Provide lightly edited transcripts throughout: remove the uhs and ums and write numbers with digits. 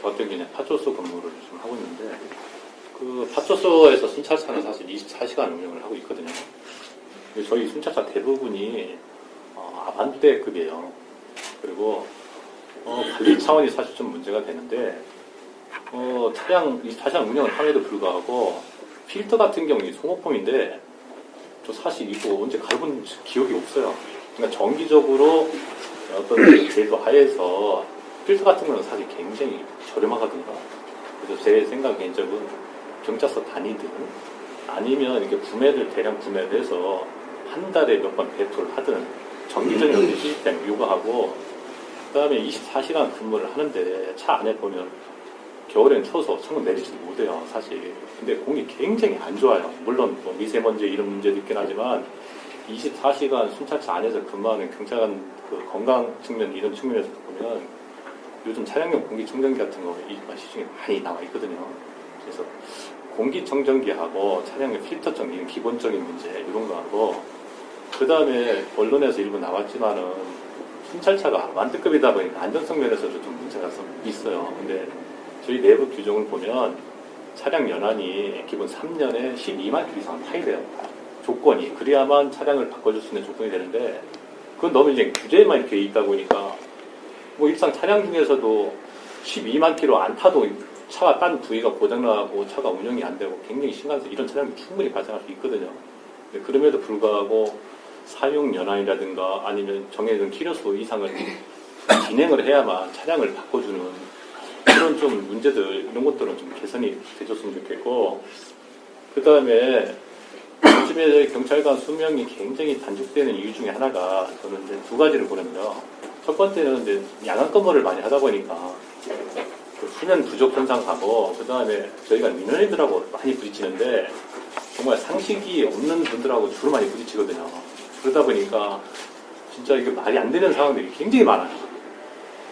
같은 경우는 파출소 근무를 좀 하고 있는데, 그 파출소에서 순찰차는 사실 24시간 운영을 하고 있거든요. 저희 순찰차 대부분이 아반떼급이에요. 그리고 관리 차원이 사실 좀 문제가 되는데, 차량 24시간 운영을 함에도 불구하고 필터 같은 경우는 소모품인데 저 사실 이거 언제 갈아본 기억이 없어요. 그러니까 정기적으로 어떤 제도 하에서 필터 같은 거는 사실 굉장히 저렴하거든요. 그래서 제 생각 개인적으로 경찰서 다니든 아니면 이렇게 대량 구매를 해서 한 달에 몇 번 배포를 하든 정기적인 시스템 요구하고, 그 다음에 24시간 근무를 하는데 차 안에 보면 겨울엔 추워서 창문 내리지도 못해요, 사실. 근데 공기 굉장히 안 좋아요. 물론 뭐 미세먼지 이런 문제도 있긴 하지만 24시간 순찰차 안에서 근무하는 경찰관 그 건강 측면 이런 측면에서 보면 요즘 차량용 공기청정기 같은 거 시중에 많이 나와 있거든요. 그래서 공기청정기하고 차량용 필터 정리 기본적인 문제 이런 거 하고, 그 다음에 언론에서 일부 나왔지만은 순찰차가 아반떼급이다 보니까 안전성 면에서도 좀 문제가 좀 있어요. 근데 저희 내부 규정을 보면 차량 연한이 기본 3년에 12만 킬로 이상 타야 돼요. 조건이. 그래야만 차량을 바꿔줄 수 있는 조건이 되는데, 그건 너무 이제 규제에만 이렇게 있다 보니까 뭐 일상 차량 중에서도 12만 킬로 안 타도 차가 딴 부위가 고장나고 차가 운영이 안 되고 굉장히 심각해서 이런 차량이 충분히 발생할 수 있거든요. 그럼에도 불구하고 사용 연한이라든가 아니면 정해진 키로수 이상을 진행을 해야만 차량을 바꿔주는 그런 좀 문제들, 이런 것들은 좀 개선이 되줬으면 좋겠고, 그 다음에 요즘에 경찰관 수명이 굉장히 단축되는 이유 중에 하나가 저는 이제 두 가지를 보는데요. 첫 번째는 이제 야간 근무를 많이 하다 보니까 그 수면 부족 현상하고, 그 다음에 저희가 민원인들하고 많이 부딪히는데 정말 상식이 없는 분들하고 주로 많이 부딪히거든요. 그러다 보니까 진짜 이게 말이 안 되는 상황들이 굉장히 많아요.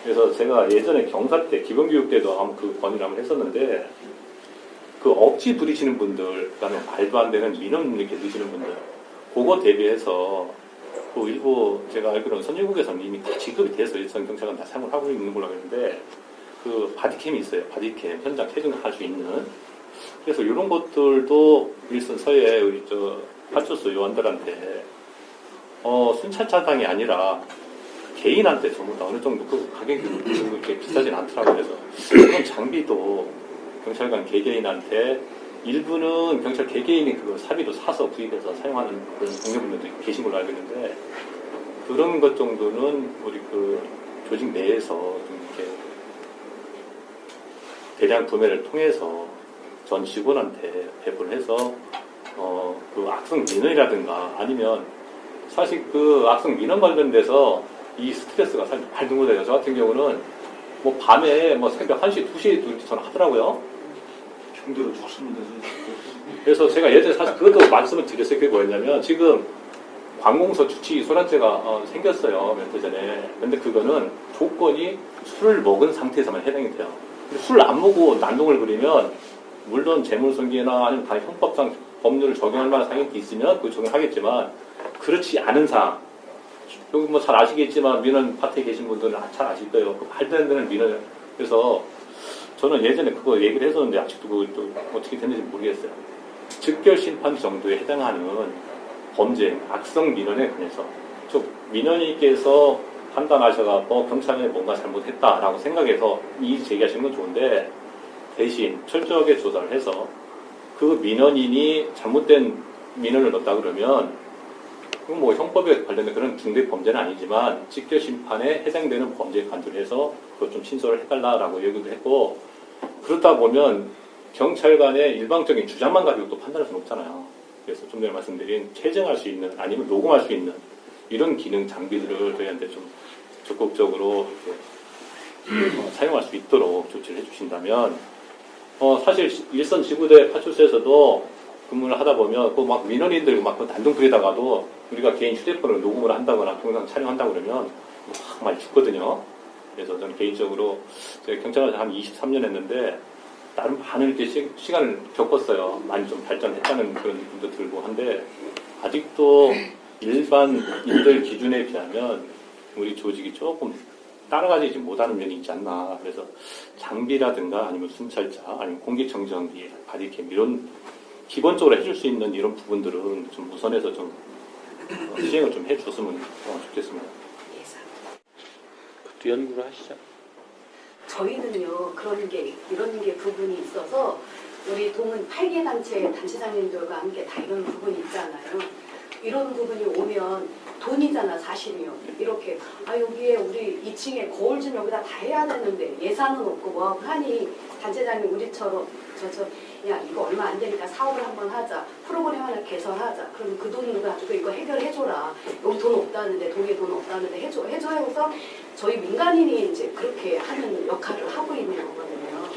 그래서 제가 예전에 경사 때, 기본교육 때도 아마 그 건의를 한번 했었는데, 그 억지 부리시는 분들, 그 다음에 말도 안 되는 민원 이렇게 넣으시는 분들, 그거 대비해서, 그 일부 제가 알기로는 선진국에서는 이미 다 지급이 돼서 일선 경찰관 다 사용을 하고 있는 걸로 알고 있는데, 그 바디캠이 있어요. 바디캠, 현장 체증할 수 있는. 그래서 이런 것들도 일선 서해 우리 파출소 요원들한테, 순찰차장이 아니라, 개인한테 전부 다 어느 정도 그 가격이 그렇게 비싸진 않더라고요. 그래서 그런 장비도 경찰관 개개인한테, 일부는 경찰 개개인이 그 사비도 사서 구입해서 사용하는 그런 동료분들도 계신 걸로 알고 있는데, 그런 것 정도는 우리 그 조직 내에서 좀 이렇게 대량 구매를 통해서 전 직원한테 배분을 해서 그 악성 민원이라든가 아니면 사실 그 악성 민원 관련돼서 이 스트레스가 사실 많이 등고돼요. 저 같은 경우는 뭐 밤에 뭐 새벽 1시, 2시에 이렇게 전화하더라고요. 힘들어 죽습니다. 그래서 제가 예전에 사실 그것도 말씀을 드렸어요. 그게 뭐였냐면, 지금 관공서 주치 소란죄가 생겼어요. 몇 달 전에. 근데 그거는 조건이 술을 먹은 상태에서만 해당이 돼요. 술 안 먹고 난동을 부리면 물론 재물손괴나 아니면 다 형법상 법률을 적용할 만한 상황이 있으면 그거 적용하겠지만, 그렇지 않은 상황, 여기 뭐 잘 아시겠지만 민원 파트에 계신 분들은 잘 아실 거예요. 그 말도 안 되는 민원. 그래서 저는 예전에 그거 얘기를 했었는데 아직도 그것도 어떻게 됐는지 모르겠어요. 즉결 심판 정도에 해당하는 범죄, 악성 민원에 관해서 즉 민원인께서 판단하셔가 경찰에 뭔가 잘못했다라고 생각해서 이의 제기하시는 건 좋은데, 대신 철저하게 조사를 해서 그 민원인이 잘못된 민원을 넣었다 그러면 그건 뭐 형법에 관련된 그런 중대 범죄는 아니지만 직결 심판에 해당되는 범죄에 간주해서 그것 좀 신설을 해달라라고 얘기도 했고, 그렇다 보면 경찰관의 일방적인 주장만 가지고 또 판단할 수는 없잖아요. 그래서 좀 전에 말씀드린 체증할 수 있는 아니면 녹음할 수 있는 이런 기능 장비들을 저희한테 좀 적극적으로 이렇게 사용할 수 있도록 조치를 해주신다면, 사실 일선 지구대 파출소에서도 근무를 하다 보면 그 막 민원인들 막 난동 부리다가도 우리가 개인 휴대폰으로 녹음을 한다거나 동영상 촬영한다 그러면 막 많이 죽거든요. 그래서 저는 개인적으로 제가 경찰관을 한 23년 했는데 나름 많은 이렇게 시간을 겪었어요. 많이 좀 발전했다는 그런 느낌도 들고 한데, 아직도 일반인들 기준에 비하면 우리 조직이 조금 따라가지 못하는 면이 있지 않나. 그래서 장비라든가 아니면 순찰차 아니면 공기청정기, 바디캠 이런 기본적으로 해줄 수 있는 이런 부분들은 좀 우선해서 좀 시행을 좀 해줬으면 좋겠습니다. 그것도 연구를 하시죠. 저희는요 이런 게 부분이 있어서 우리 동은 8개 단체장님들과 함께 다 이런 부분이 있잖아요. 이런 부분이 오면 돈이잖아 사실이요. 이렇게 여기에 우리 2층에 거울 좀 여기다 다 해야 되는데 예산은 없고 뭐 하니 단체장님 우리처럼 야 이거 얼마 안 되니까 사업을 한번 하자. 프로그램 하나 개설하자. 그럼 그 돈으로 가지고 이거 해결해줘라. 여기 돈 없다는데 동에 돈 없다는데 해줘 해서 저희 민간인이 이제 그렇게 하는 역할을 하고 있는 거거든요.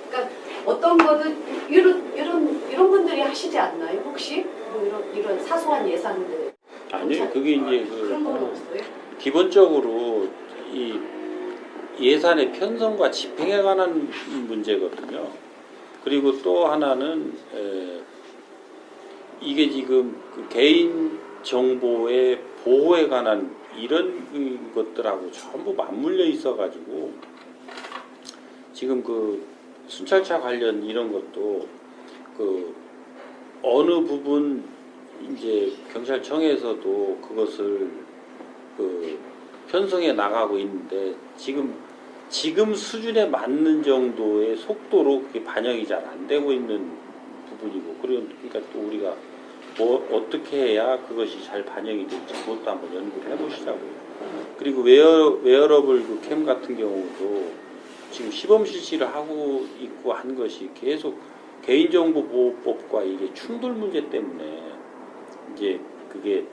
그러니까 어떤 거는 이런 분들이 하시지 않나요? 혹시 뭐 이런 사소한 예산들? 아니요, 그게 이제 그런 건 없어요? 기본적으로 이 예산의 편성과 집행에 관한 문제거든요. 그리고 또 하나는 이게 지금 그 개인 정보의 보호에 관한 이런 것들하고 전부 맞물려 있어가지고 지금 그 순찰차 관련 이런 것도 그 어느 부분 이제 경찰청에서도 그것을 그 편성해 나가고 있는데 지금 수준에 맞는 정도의 속도로 그게 반영이 잘 안 되고 있는 부분이고 그러니까 또 우리가 뭐 어떻게 해야 그것이 잘 반영이 될지 그것도 한번 연구를 해보시자고요. 그리고 웨어러블 그 캠 같은 경우도 지금 시범 실시를 하고 있고 한 것이 계속 개인정보보호법과 이게 충돌 문제 때문에 이제 그게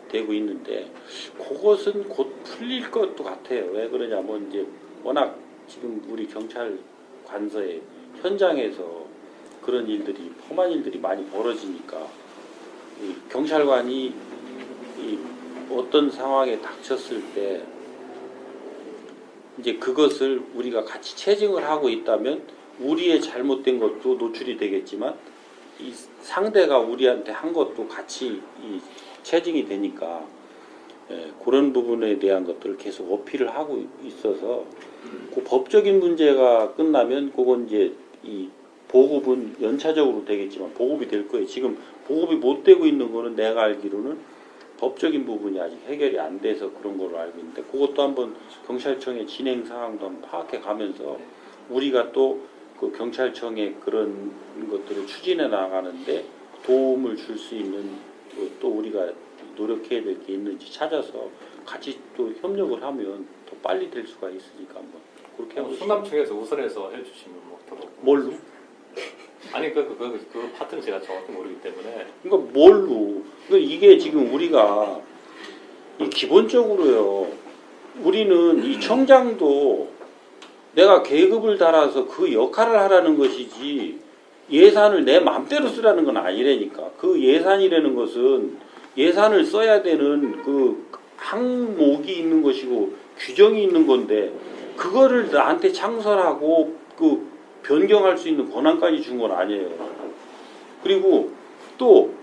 되고 있는데 그것은 곧 풀릴 것도 같아요. 왜 그러냐면 이제 워낙 지금 우리 경찰 관서의 현장에서 그런 일들이 험한 일들이 많이 벌어지니까 이 경찰관이 이 어떤 상황에 닥쳤을 때 이제 그것을 우리가 같이 체증을 하고 있다면 우리의 잘못된 것도 노출이 되겠지만 이 상대가 우리한테 한 것도 같이 이 체증이 되니까 그런 부분에 대한 것들을 계속 어필을 하고 있어서 그 법적인 문제가 끝나면 그건 이제 이 보급은 연차적으로 되겠지만 보급이 될 거예요. 지금 보급이 못 되고 있는 거는 내가 알기로는 법적인 부분이 아직 해결이 안 돼서 그런 걸로 알고 있는데 그것도 한번 경찰청의 진행 상황도 한번 파악해 가면서 우리가 또 그 경찰청의 그런 것들을 추진해 나가는데 도움을 줄 수 있는 또 우리가 노력해야 될 게 있는지 찾아서 같이 또 협력을 하면 더 빨리 될 수가 있으니까 한번 그렇게 해보시죠. 순남청에서 우선해서 해주시면 뭐 더. 뭘로? 아니 그 파트는 제가 정확히 모르기 때문에. 그러니까 뭘로? 그러니까 이게 지금 우리가 이 기본적으로요. 우리는 이 청장도 내가 계급을 달아서 그 역할을 하라는 것이지 예산을 내 맘대로 쓰라는 건 아니라니까. 그 예산이라는 것은 예산을 써야 되는 그 항목이 있는 것이고 규정이 있는 건데 그거를 나한테 창설하고 그 변경할 수 있는 권한까지 준 건 아니에요. 그리고 또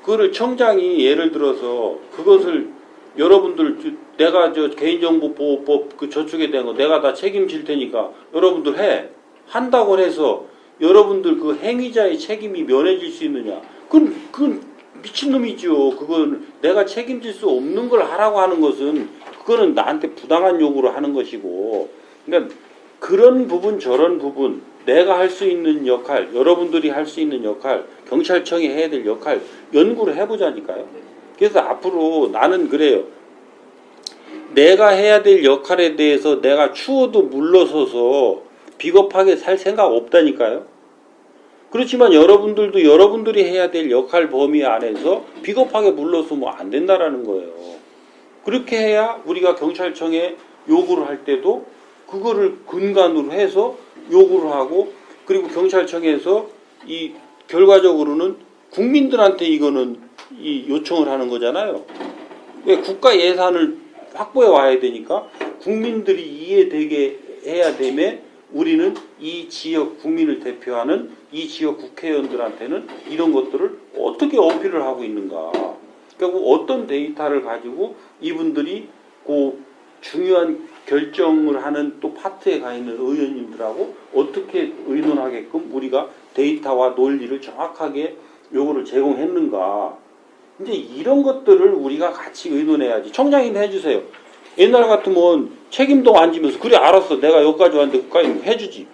그거를 청장이 예를 들어서 그것을 여러분들 내가 저 개인정보보호법 그 저쪽에 대한 거 내가 다 책임질 테니까 여러분들 한다고 해서 여러분들 그 행위자의 책임이 면해질 수 있느냐? 그건 미친놈이죠. 그건 내가 책임질 수 없는 걸 하라고 하는 것은 그거는 나한테 부당한 요구를 하는 것이고 그러니까 그런 부분 저런 부분 내가 할 수 있는 역할 여러분들이 할 수 있는 역할 경찰청이 해야 될 역할 연구를 해보자니까요. 그래서 앞으로 나는 그래요. 내가 해야 될 역할에 대해서 내가 추워도 물러서서 비겁하게 살 생각 없다니까요. 그렇지만 여러분들도 여러분들이 해야 될 역할 범위 안에서 비겁하게 물러서면 안 된다라는 거예요. 그렇게 해야 우리가 경찰청에 요구를 할 때도 그거를 근간으로 해서 요구를 하고 그리고 경찰청에서 이 결과적으로는 국민들한테 이거는 이 요청을 하는 거잖아요. 왜 국가 예산을 확보해 와야 되니까 국민들이 이해되게 해야 되면 우리는 이 지역 국민을 대표하는 이 지역 국회의원들한테는 이런 것들을 어떻게 어필을 하고 있는가. 그러니까 어떤 데이터를 가지고 이분들이 그 중요한 결정을 하는 또 파트에 가 있는 의원님들하고 어떻게 의논하게끔 우리가 데이터와 논리를 정확하게 요거를 제공했는가. 근데 이런 것들을 우리가 같이 의논해야지. 청장님 해주세요. 옛날 같으면 책임도 안 지면서 그래 알았어 내가 여기까지 왔는데 그까지 해주지.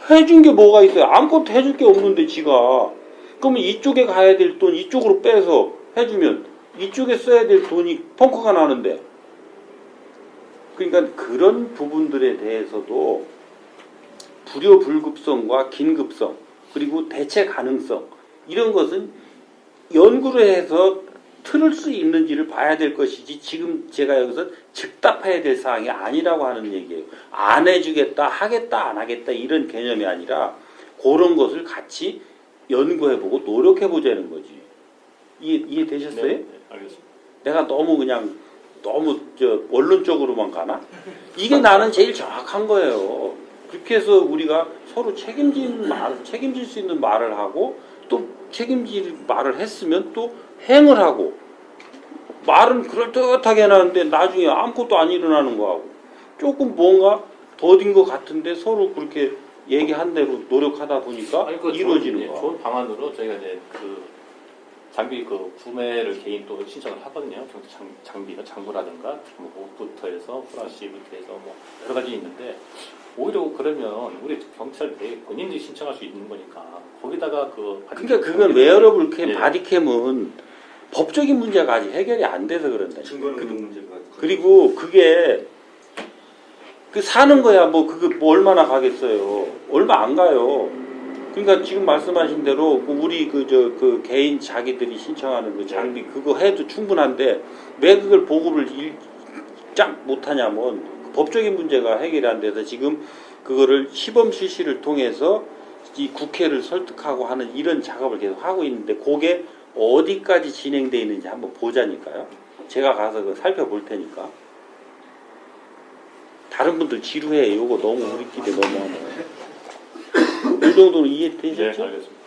해준 게 뭐가 있어요? 아무것도 해줄 게 없는데 지가. 그러면 이쪽에 가야 될 돈 이쪽으로 빼서 해주면 이쪽에 써야 될 돈이 펑크가 나는데. 그러니까 그런 부분들에 대해서도 불효불급성과 긴급성 그리고 대체 가능성 이런 것은 연구를 해서 틀을 수 있는지를 봐야 될 것이지 지금 제가 여기서 즉답해야 될 사항이 아니라고 하는 얘기예요. 안 해주겠다 하겠다 안 하겠다 이런 개념이 아니라 그런 것을 같이 연구해보고 노력해보자는 거지. 이해되셨어요? 네, 알겠습니다. 내가 너무 원론적으로만 가나? 이게 나는 제일 정확한 거예요. 그렇게 해서 우리가 서로 책임질 수 있는 말을 하고 또 책임질 말을 했으면 또 행을 하고 말은 그럴듯하게 해놨는데 나중에 아무것도 안 일어나는 거하고 조금 뭔가 더딘 것 같은데 서로 그렇게 얘기한 대로 노력하다 보니까 아니, 그 이루어지는 거야. 좋은 방안으로 저희가 이제 그 장비 그 구매를 개인 또 신청을 하거든요. 장비가 장구라든가 뭐 옷부터 해서 후라시부터 해서 뭐 여러 가지 있는데 오히려 그러면 우리 경찰 본인들이 신청할 수 있는 거니까 거기다가 그러니까 그건 웨어러블 캠, 네. 바디캠은 법적인 문제가 아직 해결이 안 돼서 그런다. 증거는 문제가. 그리고 그게 사는 거야 뭐 그거 뭐 얼마나 가겠어요. 얼마 안 가요. 그러니까 지금 말씀하신 대로 우리 개인 자기들이 신청하는 그 장비 그거 해도 충분한데 왜 그걸 보급을 일짝 못하냐면 법적인 문제가 해결이 안 돼서 지금 그거를 시범 실시를 통해서 이 국회를 설득하고 하는 이런 작업을 계속 하고 있는데 그게 어디까지 진행되어 있는지 한번 보자니까요. 제가 가서 그거 살펴볼 테니까. 다른 분들 지루해. 요거 너무 우리끼리 너무 하네. 이 정도로 이해되셨죠? 네, 알겠습니다.